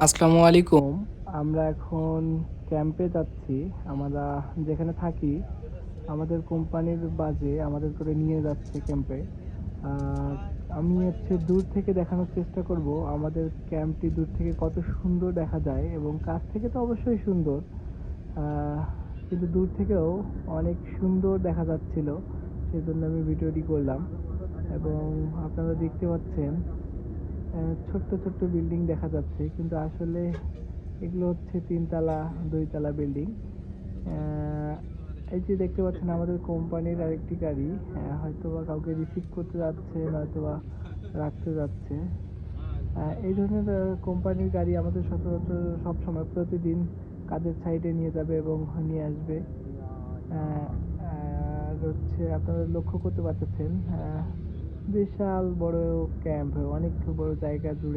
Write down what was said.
আসসালামু আলাইকুম। আমরা এখন ক্যাম্পে যাচ্ছি। আমরা যেখানে থাকি, আমাদের কোম্পানির বাসে আমাদের করে নিয়ে যাচ্ছে ক্যাম্পে। আ আমি দূর থেকে দেখানোর চেষ্টা করব আমাদের ক্যাম্পটি দূর থেকে কত সুন্দর দেখা যায় এবং কাছ থেকে তো অবশ্যই সুন্দর। আ কিন্তু দূর থেকেও অনেক সুন্দর দেখা যাচ্ছিল। সেজন্য আমি ভিডিওটি করলাম এবং আপনারা দেখতে পাচ্ছেন ছোট্ট, ছোট্ট বিল্ডিং দেখা যাচ্ছে। কিন্তু আসলে এগুলো হচ্ছে ৩ তালা, ২ তালা বিল্ডিং। অ্যা এই যে দেখতে পাচ্ছেন আমাদের কোম্পানির আরেকটি গাড়ি হয়তোবা কাউকে রিসিভ করতে যাচ্ছে, নয়তোবা রাখতে যাচ্ছে। এই ধরনের কোম্পানির গাড়ি আমাদের সচরাচর সবসময় প্রতিদিন কাজের সাইটে নিয়ে যাবে এবং নিয়ে আসবে। অ্যা আর হচ্ছে আপনারা লক্ষ্য করতে পারতেছেন বিশাল বড় ক্যাম্প, অনেক বড় জায়গা জুড়ে।